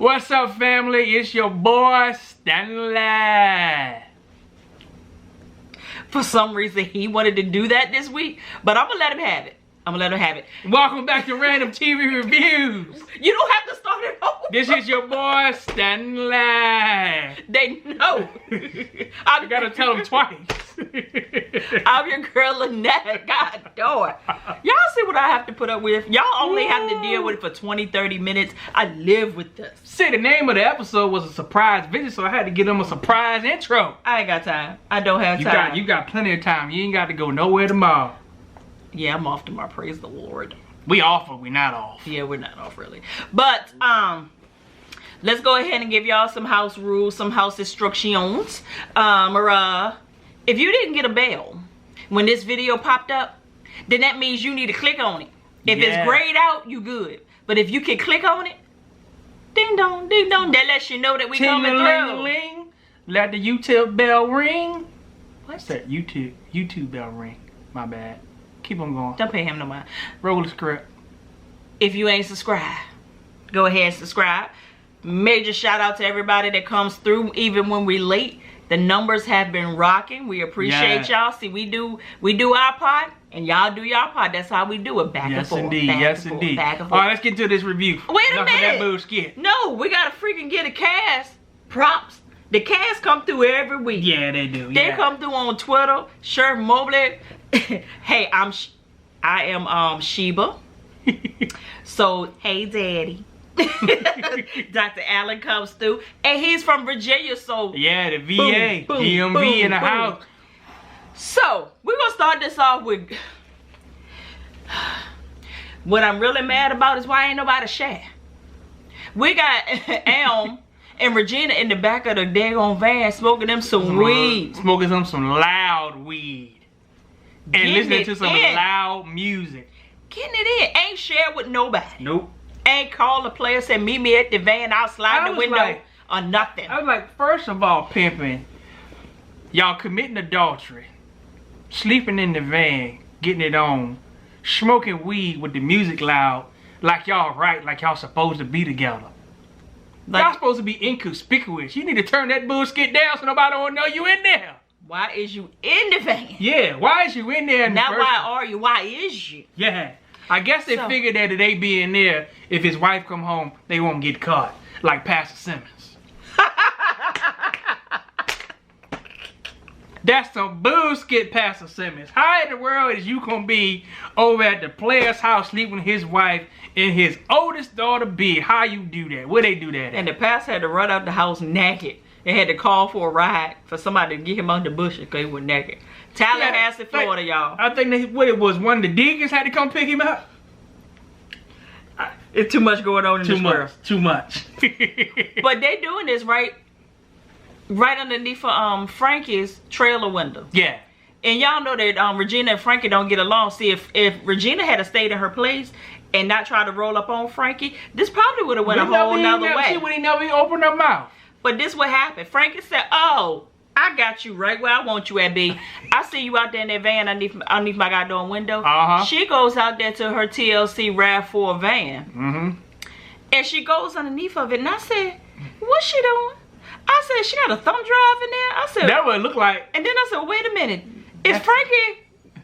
What's up, family? It's your boy, Stanley. For some reason, he wanted to do that this week, but I'm gonna let him have it. Welcome back to Random TV Reviews. You don't have to start it over. This is your boy, Stanley. They know. I gotta tell them twice. I'm your girl, Lynette. God darn. Y'all see what I have to put up with? Y'all only have to deal with it for 20, 30 minutes. I live with this. See, the name of the episode was a surprise visit, so I had to give them a surprise intro. I ain't got time. I don't have time. You got plenty of time. You ain't got to go nowhere tomorrow. Yeah, I'm off tomorrow. Praise the Lord. We off or we not off? Yeah, we're not off really. But let's go ahead and give y'all some house rules, some house instructions. If you didn't get a bell when this video popped up, then that means you need to click on it. If it's grayed out, you good. But if you can click on it, ding dong, that lets you know that we coming through. Let the YouTube bell ring. What's that? YouTube bell ring. My bad. Keep on going. Don't pay him no mind. Roll the script. If you ain't subscribed, go ahead and subscribe. Major shout out to everybody that comes through even when we late. The numbers have been rocking. We appreciate y'all. See, we do our part and y'all do y'all part. That's how we do it. Back and forth. Yes, indeed. Back and forth. All right, let's get to this review. Wait a minute. minute. That bullshit. No, we gotta freaking get a cast. Props. The cast come through every week. Yeah, they do. They come through on Twitter. Sheriff Mobley. Hey, I am Sheba. So hey, Daddy. Dr. Allen comes through, and he's from Virginia. So yeah, the VA, DMV in the house. So we're gonna start this off with what I'm really mad about is why ain't nobody share. We got Elm and Regina in the back of the daggone van smoking them some weed. Smoking some loud weed. And listening to some loud music. Getting it in. Ain't shared with nobody. Nope. Ain't called the player, said meet me at the van, I'll slide the window or nothing. I was like, first of all, pimping, y'all committing adultery, sleeping in the van, getting it on, smoking weed with the music loud, like y'all right, like y'all supposed to be together. Y'all supposed to be inconspicuous. You need to turn that bullshit down so nobody don't know you in there. Why is you in the van? Yeah, why is you in there? Not why are you, why is you? Yeah. I guess they figured that if they be in there, if his wife come home, they won't get caught. Like Pastor Simmons. That's some bullshit, Pastor Simmons. How in the world is you gonna be over at the player's house sleeping with his wife and his oldest daughter be? How you do that? Where they do that? And the pastor had to run out the house naked. And had to call for a ride for somebody to get him out the bushes because he was naked. Tallahassee, Florida, y'all. I think what it was, one of the deacons had to come pick him up. It's too much going on in this world. Too much. But they doing this right underneath Frankie's trailer window. Yeah. And y'all know that Regina and Frankie don't get along. See, if Regina had stayed in her place and not tried to roll up on Frankie, this probably would have went a whole nother way. See, when he never opened her mouth. But this what happened. Frankie said, oh, I got you right where I want you at, B. I see you out there in that van underneath my goddamn window. She goes out there to her TLC RAV4 van. And she goes underneath of it. And I said, what's she doing? I said, she got a thumb drive in there? I said, that would look like. And then I said, wait a minute. Is Frankie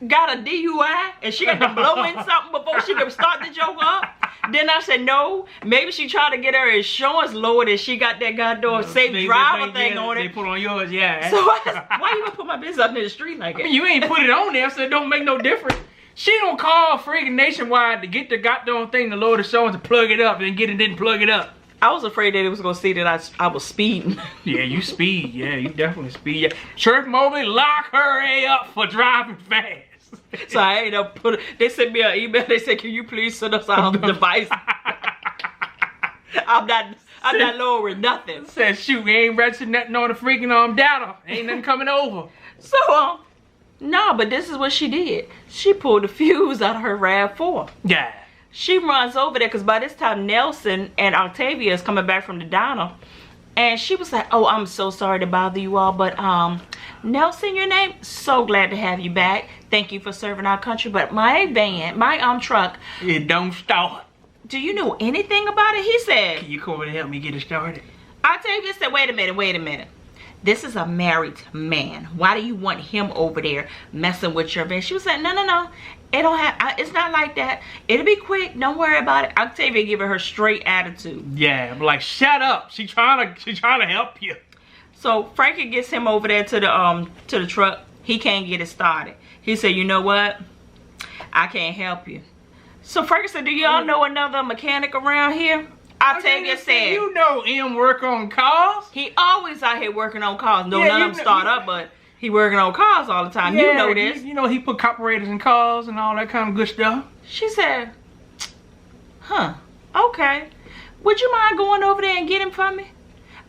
got a DUI and she got to blow in something before she can start the joke up? Then I said, no, maybe she tried to get her insurance lowered and she got that goddamn safe driver thing on it. They put on yours, yeah. So why you gonna put my business out in the street like that? I mean, you ain't put it on there, so it don't make no difference. She don't call freaking Nationwide to get the goddamn thing to lower the insurance and plug it up and get it, didn't plug it up. I was afraid that it was gonna see that I was speeding. Yeah, you speed. Yeah, you definitely speed. Yeah. Sheriff Mobley, lock her A up for driving fast. So I ended up they sent me an email. They said, can you please send us our device? I'm not lowering nothing. Said, shoot, we ain't registered nothing on the freaking data. Ain't nothing coming over. So, no, but this is what she did. She pulled the fuse out of her RAV4. Yeah. She runs over there because by this time Nelson and Octavia is coming back from the diner. And she was like, oh, I'm so sorry to bother you all, but Nelson, your name? So glad to have you back. Thank you for serving our country. But my van, my truck, it don't start. do you know anything about it? He said, Can you come over and help me get it started? Octavia said, wait a minute. This is a married man. Why do you want him over there messing with your van? She was saying, no. It don't have. It's not like that. It'll be quick. Don't worry about it. Octavia giving her straight attitude. Yeah, I'm like, shut up. She trying to help you. So Frankie gets him over there to the truck. He can't get it started. He said, you know what? I can't help you. So Frankie said, do y'all know another mechanic around here? Octavia said, you know him work on cars. He always out here working on cars. No, none of them start up, but he working on cars all the time. Yeah, you know this. You know he put carburetors in cars and all that kind of good stuff. She said, huh, okay. Would you mind going over there and get him for me?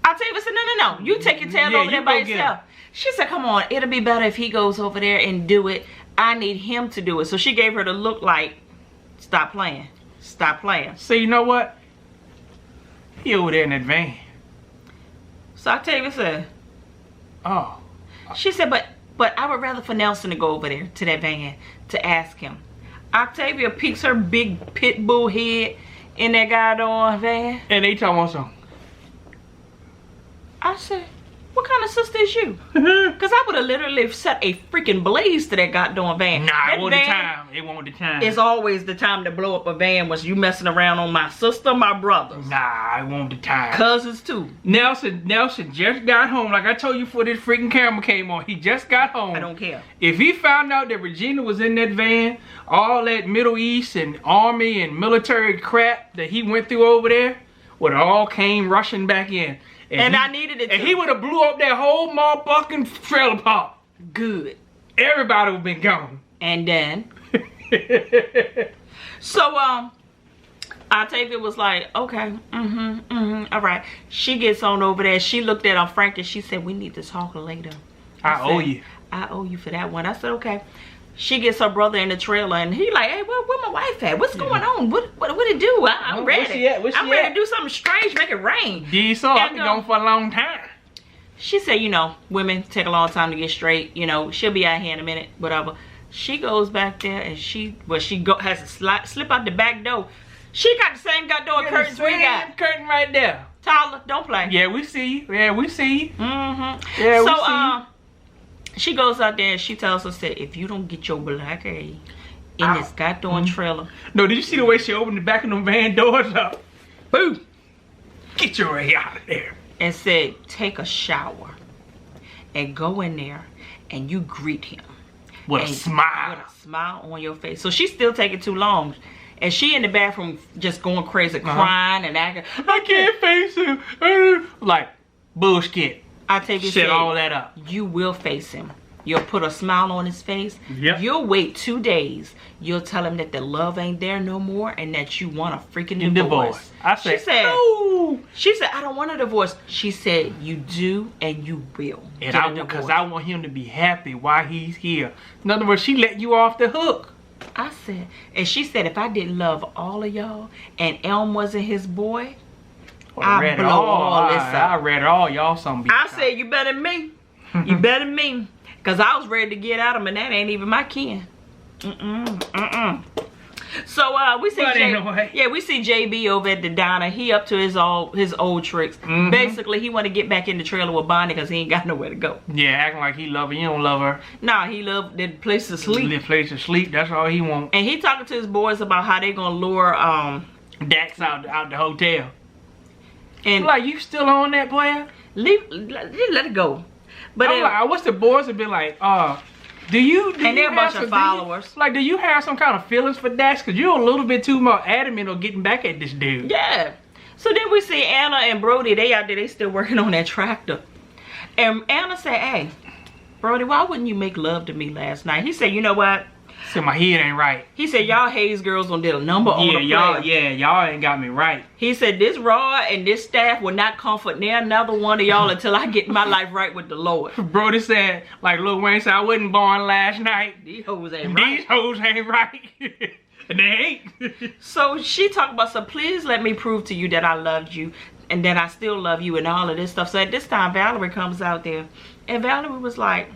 Octavia said, no. You take your tail over there by yourself. She said, come on, it'll be better if he goes over there and do it. I need him to do it. So she gave her the look like, stop playing. Stop playing. So you know what? He over there in that van. So Octavia said, oh. She said, but I would rather for Nelson to go over there to that van to ask him. Octavia peeks her big pit bull head in that goddamn van. And they talking about something. I said, what kind of sister is you? Because I would have literally set a freaking blaze to that goddamn van. Nah, it wasn't the time. It wasn't the time. It's always the time to blow up a van was you messing around on my sister, my brothers. Nah, it wasn't the time. Cousins too. Nelson just got home. Like I told you before this freaking camera came on. He just got home. I don't care. If he found out that Regina was in that van, all that Middle East and Army and military crap that he went through over there would all came rushing back in. And I needed it And too. he would have blew up that whole motherfucking trailer park. Good. Everybody would have been gone. And then. So, Octavia was like, okay, all right. She gets on over there. She looked at Frank and she said, we need to talk later. I owe you. I owe you for that one. I said, okay. She gets her brother in the trailer and he like, hey, where my wife at? What's going on? What it do? I'm ready. Where she at? I'm ready to do something strange, make it rain. I've been gone for a long time. She said, you know, women take a long time to get straight. You know, she'll be out here in a minute, whatever. She goes back there and has to slip out the back door. She got the same goddamn curtains we got. Curtain right there. Tyler, don't play. Yeah, we see you. Yeah, we see you. Mm-hmm. Yeah, we see you. She goes out there and she tells us that if you don't get your black A in this goddamn trailer. No, did you see the way she opened the back of the van doors up? Boom. Get your A out of there. And said, take a shower and go in there and you greet him. With a smile. With a smile on your face. So she's still taking too long. And she in the bathroom just going crazy, crying and acting. I can't face him. Like, bullshit. Octavia Set said, all that up. You will face him. You'll put a smile on his face. Yep. You'll wait 2 days. You'll tell him that the love ain't there no more and that you want a freaking divorce. She said, I don't want a divorce. She said, you do and you will. And because I want him to be happy while he's here. In other words, she let you off the hook. I said, and she said, if I didn't love all of y'all and Elm wasn't his boy, I blow all this up. I read all y'all some. I said, you better than me. You better than me. Because I was ready to get at him and that ain't even my kin. So we see we see JB over at the diner. He up to his old tricks. Basically, he want to get back in the trailer with Bonnie because he ain't got nowhere to go. Yeah, acting like he love her. You don't love her. Nah, he love the place to sleep. The place to sleep. That's all he want. And he talking to his boys about how they gonna lure Dax out the hotel. And like, you still on that player? Let it go. But I wish the boys would be like, do you and they're a bunch of followers. Do you have some kind of feelings for Dax? Because you're a little bit too more adamant on getting back at this dude. Yeah. So then we see Anna and Brody. They out there. They still working on that tractor. And Anna said, hey, Brody, why wouldn't you make love to me last night? He said, you know what? So my head ain't right. He said, y'all Hayes girls done did a number on the player. y'all ain't got me right. He said, this Rod and this staff will not comfort near another one of y'all until I get my life right with the Lord. Brody said, like Lil Wayne said, I wasn't born last night. These hoes ain't right. These hoes ain't right. And they ain't. So she talked about, so please let me prove to you that I loved you and that I still love you and all of this stuff. So at this time, Valerie comes out there. And Valerie was like,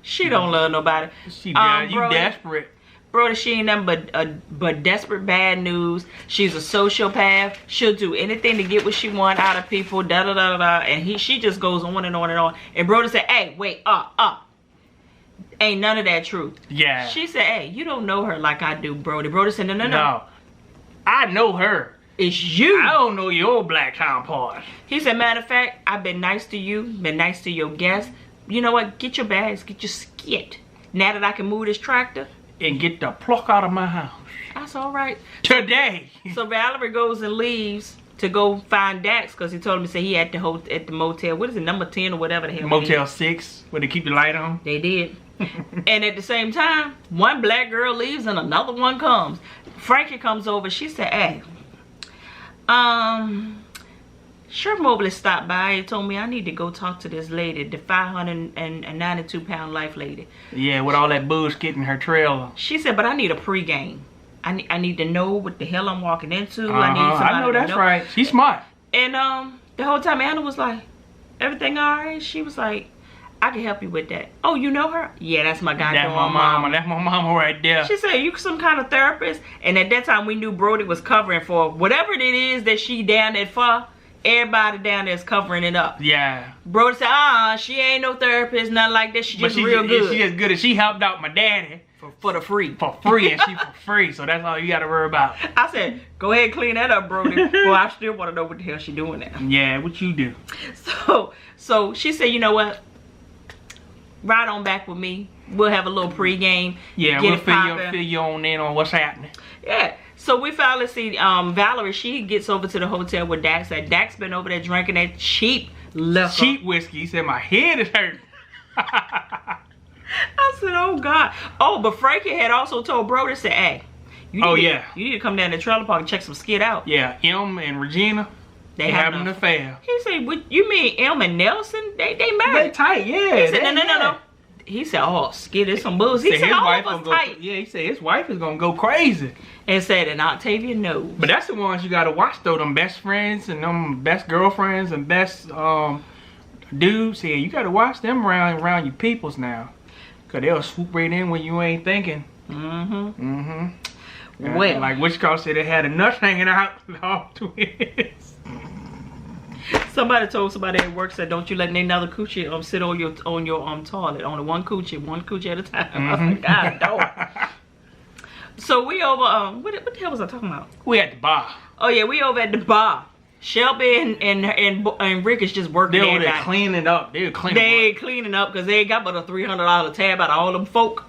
she don't love nobody. You desperate. Brody, she ain't nothing but desperate bad news. She's a sociopath. She'll do anything to get what she want out of people. Da da da da da. And she just goes on and on and on. And Brody said, "Hey, wait, ain't none of that true." Yeah. She said, "Hey, you don't know her like I do, Brody." Brody said, "No. I know her. It's you. I don't know your black counterpart." He said, "Matter of fact, I've been nice to you, been nice to your guests. You know what? Get your bags, get your skit. Now that I can move this tractor." And get the pluck out of my house. That's all right. Today. So Valerie goes and leaves to go find Dax because he told him to say he at the motel. What is it, number 10 or whatever the hell? Motel 6, where they keep the light on. They did. And at the same time, one black girl leaves and another one comes. Frankie comes over. She said, "Hey, Sheriff Mobley stopped by and told me I need to go talk to this lady, the 592-pound life lady." Yeah, with all that bullshit in her trailer. She said, "But I need a pregame. I need to know what the hell I'm walking into. I need somebody I know that's to know." right. She's smart. And the whole time Anna was like, "Everything all right?" She was like, "I can help you with that." "Oh, you know her?" "Yeah, that's my goddamn That's my mama. That's my mama right there. She said, "You some kind of therapist?" And at that time we knew Brody was covering for whatever it is that she down there for. Everybody down there is covering it up. Yeah. Brody said, "She ain't no therapist, nothing like that. She just real good. She as good as she helped out my daddy for the free." For free, and she for free. So that's all you got to worry about. I said, "Go ahead and clean that up, Brody." Well, I still want to know what the hell she doing now. Yeah, what you do? So she said, "You know what? Ride on back with me. We'll have a little pregame. Yeah, we'll fill you on in on what's happening." Yeah. So we finally see Valerie. She gets over to the hotel with Dax. Dax been over there drinking that cheap liquor. Cheap whiskey. He said, "My head is hurting." I said, "Oh God." Oh, but Frankie had also told Brody, said, "Hey, you need to come down to the trailer park and check some skit out." Yeah, M and Regina, they having an affair. He said, "What you mean, M and Nelson? They married." They tight, yeah. He said, No. He said, "Oh, skit is some bullshit." He said, "All of us tight." Yeah, he said his wife is gonna go crazy. And said, "And Octavia knows." But that's the ones you gotta watch though. Them best friends and them best girlfriends and best dudes. Yeah, you gotta watch them around your peoples now, cause they'll swoop right in when you ain't thinking. Well, like Wichita said, they had a nut hanging out. All twins. Somebody told somebody at work, said, "Don't you let another coochie sit on your toilet, on the one coochie at a time." I was like, "God, dog." So we over what the hell was I talking about? We at the bar. Oh yeah, we over at the bar. Shelby and Rick is just working. They over there cleaning up. They cleaning up because they ain't got but a $300 tab out of all them folk.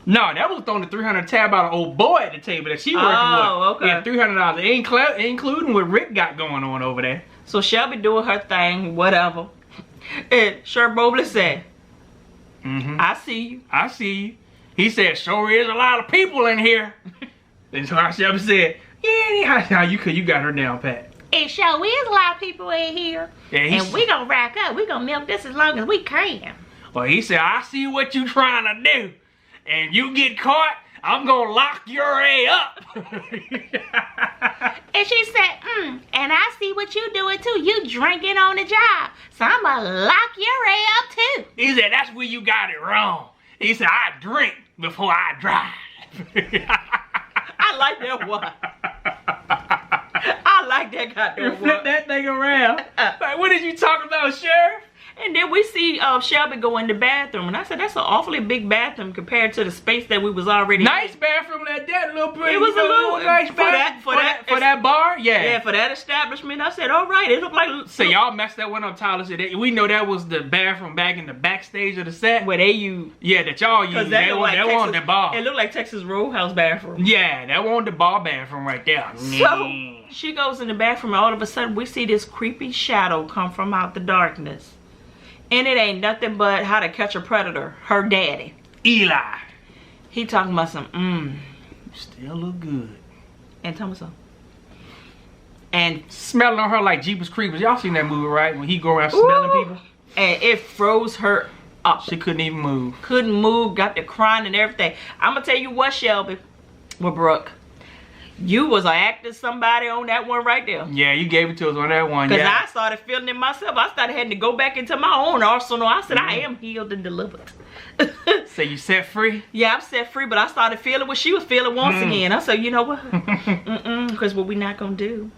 No, that was throwing the $300 tab out of old boy at the table that she working with. Oh, okay. Yeah, $300. Including what Rick got going on over there. So Shelby doing her thing, whatever. And Sheriff Mobley said, "I see you. I see you." He said, "Sure is a lot of people in here." And so Shelby said, "Yeah, you got her down pat." "It sure is a lot of people in here. Yeah, and we gonna rack up. We gonna milk this as long as we can." Well, he said, "I see what you trying to do. And you get caught, I'm gonna lock your A up." And she said, "And I see what you doing too. You drinking on the job. So I'm gonna lock your A up too." He said, "That's where you got it wrong." He said, "I drink before I drive." I like that one. I like that goddamn one. Flip that thing around. Like, what did you talk about, Sheriff? And then we see Shelby go in the bathroom, and I said, "That's an awfully big bathroom compared to the space that we was already nice in." Bathroom like that, little pretty. It was a little nice bathroom for that bar. Yeah, for that establishment. I said, "All right, it looked like." So y'all messed that one up, Tyler. Said we know that was the bathroom back in the backstage of the set where they used. Yeah, that y'all used. That wasn't the bar. It looked like Texas Roadhouse bathroom. Yeah, that wasn't the bar bathroom right there. So she goes in the bathroom, and all of a sudden we see this creepy shadow come from out the darkness. And it ain't nothing but How to Catch a Predator, her daddy. Eli. He talking about some, still look good. And tell me something. And smelling on her like Jeepers Creepers. Y'all seen that movie, right? When he go around smelling people? And it froze her up. She couldn't even move. Couldn't move, got the crying and everything. I'm going to tell you what, Shelby, with Brooke. You was acting somebody on that one right there. Yeah, you gave it to us on that one. Because I started feeling it myself. I started having to go back into my own arsenal. I said, I am healed and delivered. So you set free? Yeah, I'm set free, but I started feeling what she was feeling once again. I said, you know what? Because what we not gonna do?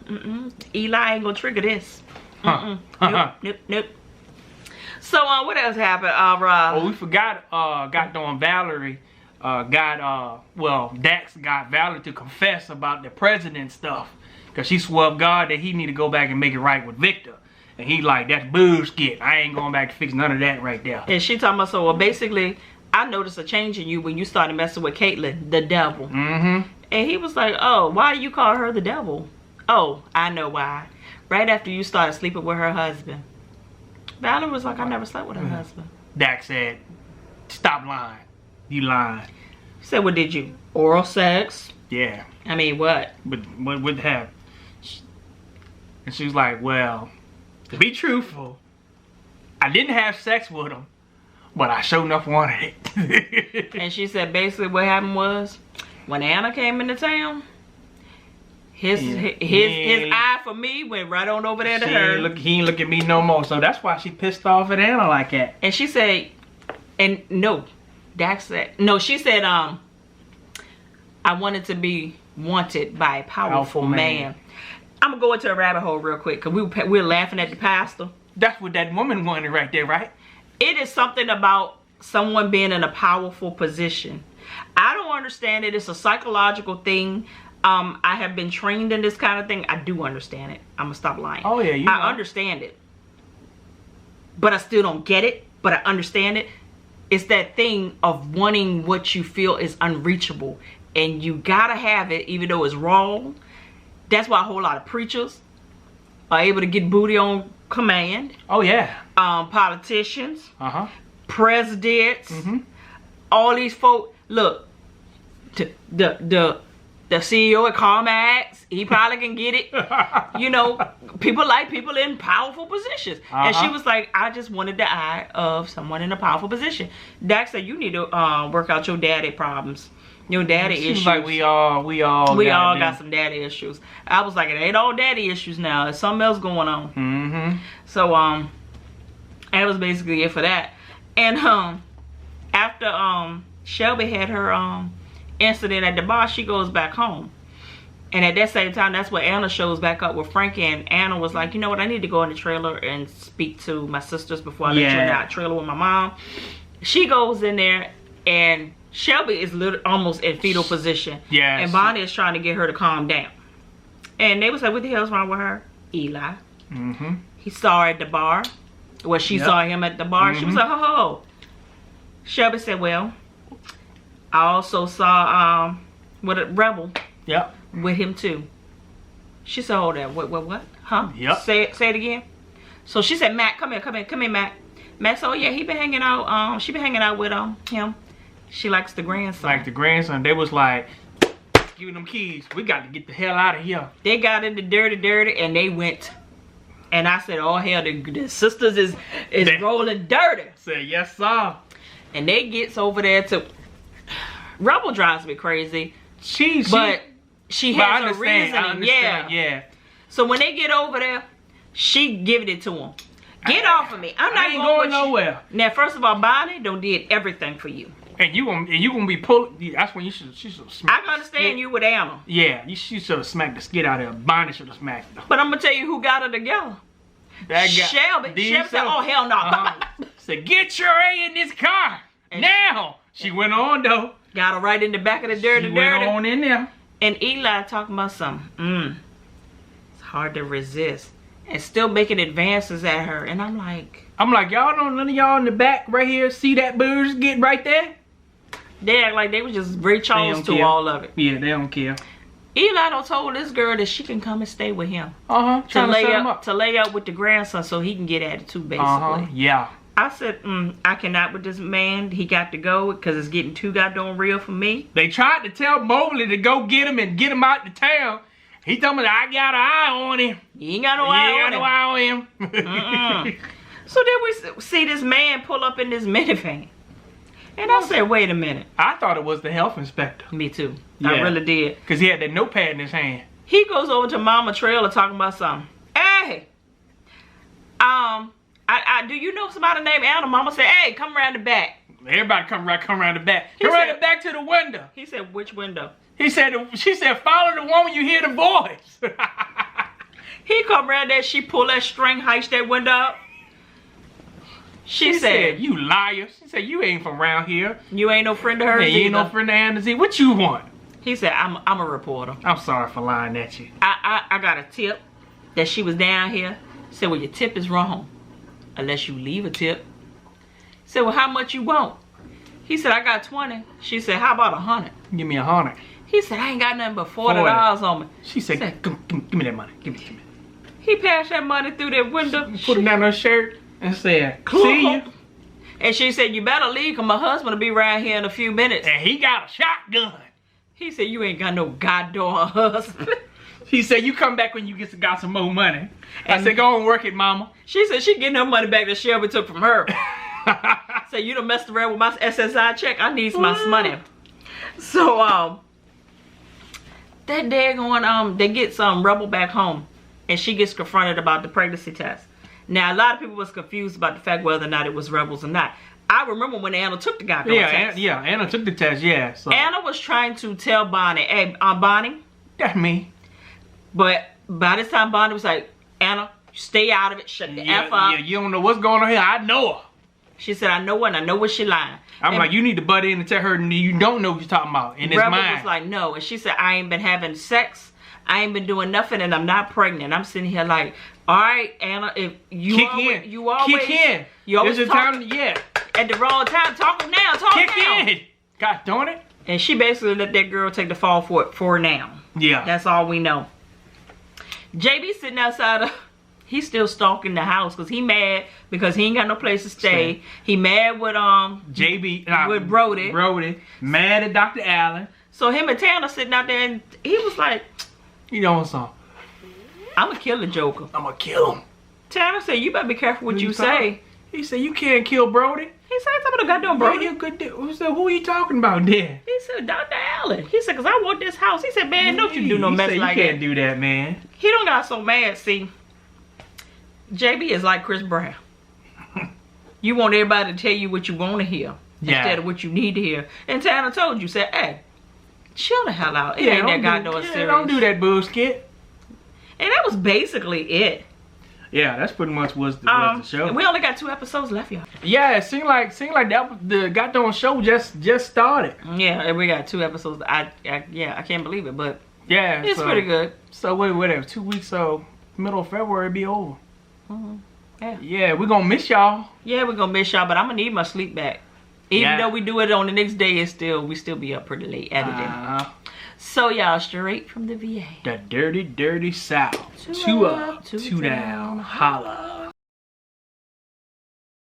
Eli ain't gonna trigger this. Nope. So what else happened? Oh, we forgot. Got on Valerie. Dax got Valerie to confess about the president stuff, cause she swore God that he need to go back and make it right with Victor. And he like, that's bullshit. I ain't going back to fix none of that right there. And she talking about, so well, basically, I noticed a change in you when you started messing with Caitlyn, the devil. And he was like, oh, why do you call her the devil? Oh, I know why. Right after you started sleeping with her husband. Valerie was like, I never slept with her husband. Dax said, stop lying. You lying. She said, what did you? Oral sex? Yeah. I mean, what? But what would happen? And she was like, well, to be truthful, I didn't have sex with him, but I sure enough wanted it. And she said basically what happened was, when Anna came into town, his eye for me went right on over there to her. He ain't look at me no more, so that's why she pissed off at Anna like that. And she said, and no, Dax said, no, she said, I wanted to be wanted by a powerful man. I'm gonna go into a rabbit hole real quick, because we were laughing at the pastor. That's what that woman wanted right there, right? It is something about someone being in a powerful position. I don't understand it. It's a psychological thing. I have been trained in this kind of thing. I do understand it. I'm gonna stop lying. Oh yeah, you know. I understand it, but I still don't get it. But I understand it. It's that thing of wanting what you feel is unreachable, and you gotta have it, even though it's wrong. That's why a whole lot of preachers are able to get booty on command. Oh yeah. Politicians. Presidents. All these folk. Look, the CEO at CarMax, he probably can get it. You know, people like people in powerful positions. And she was like, I just wanted the eye of someone in a powerful position. Dax said, you need to work out your daddy problems. Your daddy issues. Like we all got some daddy issues. I was like, it ain't all daddy issues now. There's something else going on. So that was basically it for that. And after Shelby had her incident at the bar, she goes back home. And at that same time, that's where Anna shows back up with Frankie. And Anna was like, you know what, I need to go in the trailer and speak to my sisters before I let you in that trailer with my mom. She goes in there, and Shelby is almost in fetal position. Yes. And Bonnie is trying to get her to calm down. And they was like, what the hell's wrong with her? Eli. He saw her at the bar. Well, she saw him at the bar. She was like, oh. Shelby said, well, I also saw Rebel. With him too. She said, oh, that what? Huh? Say it again. So she said, Matt, come here, Matt. Matt said, oh yeah, he been hanging out. She been hanging out with him. She likes the grandson. Like the grandson. They was like, giving them keys. We got to get the hell out of here. They got into dirty, and they went. And I said, oh hell, the sisters is rolling dirty. I said, yes sir. And they gets over there to. Rebel drives me crazy. But she has a reasoning. Yeah. So when they get over there, she giving it to him. Get off of me. I'm not going nowhere. Now, first of all, Bonnie done did everything for you. And you gonna be pulled. That's when she should have smacked. I can understand you with Anna. Yeah, she should have smacked the skid out of her. Bonnie should have smacked her. But I'm gonna tell you who got her together. That guy, Shelby. Shelby said, "Oh hell no!" Said, "Get your A in this car and now." She went on though. Got her right in the back of the dirty. She went on in there. And Eli talking about something. It's hard to resist. And still making advances at her. And I'm like, y'all don't, none of y'all in the back right here see that booze getting right there? They act like they was just very chose to all of it. Yeah, they don't care. Eli done told this girl that she can come and stay with him. To lay up with the grandson so he can get at it too, basically. Yeah. I said, I cannot with this man. He got to go because it's getting too goddamn real for me. They tried to tell Mobley to go get him and get him out the town. He told me that I got an eye on him. You ain't got no eye on him. So then we see this man pull up in this minivan. And I said, wait a minute. I thought it was the health inspector. Me too. Yeah. I really did. Because he had that notepad in his hand. He goes over to Mama Trailer talking about something. Hey, Do you know somebody named Anna? Mama said, hey, come around the back. Everybody come around the back. Come around the back to the window. He said, which window? She said, follow the one when you hear the voice. He come around there, she pull that string, heist that window up. She said, you liar. She said, you ain't from around here. You ain't no friend of hers You ain't no friend of Anna's. What you want? He said, I'm a reporter. I'm sorry for lying at you. I got a tip that she was down here. Said, well, your tip is wrong. Unless you leave a tip. Said, well, how much you want? He said, I got 20. She said, how about 100? Give me 100. He said, I ain't got nothing but $40 on me. She said, give me that money. Give me. He passed that money through that window. Put it down her shirt and said, see you. And she said, you better leave because my husband will be around here in a few minutes. And he got a shotgun. He said, you ain't got no goddamn husband. He said, you come back when you got some more money. I said, go and work it, mama. She said she getting her money back that Shelby took from her. Said, you done messed around with my SSI check. I need my money. So, that daggone, they get some Rebel back home. And she gets confronted about the pregnancy test. Now, a lot of people was confused about the fact whether or not it was Rebels or not. I remember when Anna took the goddamn test. Anna took the test, yeah. So. Anna was trying to tell Bonnie, hey, Bonnie. That's me. But by this time, Bonnie was like, Anna, stay out of it. Shut the F up. Yeah, you don't know what's going on here. I know her. She said, I know her and I know what she lying. I'm like, you need to butt in and tell her you don't know what you're talking about. And it's mine. Was like, no. And she said, I ain't been having sex. I ain't been doing nothing and I'm not pregnant. I'm sitting here like, all right, Anna, if you kick always, in. You always, kick in. You always talk time, at the wrong time. Talk now. Talk kick now. in. God darn it. And she basically let that girl take the fall for now. Yeah. That's all we know. JB sitting outside he's still stalking the house because he mad because he ain't got no place to stay. He mad with JB with Brody. Mad at Dr. Allen. So him and Tanner sitting out there and he was like, you know what's on? I'ma kill the Joker. I'ma kill him. Tanner said, you better be careful what you say. He said, you can't kill Brody. He said, somebody goddamn Brody. He a good dude. Who are you talking about then? He said, Dr. Allen. He said, because I want this house. He said, man, don't you do no mess like that. You can't do that, man. He don't got so mad. See, JB is like Chris Brown. You want everybody to tell you what you want to hear instead of what you need to hear. And Tanner told you, said, hey, chill the hell out. It ain't that goddamn serious. Don't do that bullshit. And that was basically it. Yeah, that's pretty much was the show. We only got 2 episodes left, y'all. Yeah, it seemed like that the goddamn show just started. Yeah, and we got 2 episodes. I can't believe it, but yeah, it's pretty good. So whatever, 2 weeks, so middle of February it'll be over. Yeah, we're gonna miss y'all. Yeah, we're gonna miss y'all, but I'm gonna need my sleep back. Even though we do it on the next day, we still be up pretty late editing. So y'all, straight from the VA. The dirty, dirty South. 2 up, 2 down, holla.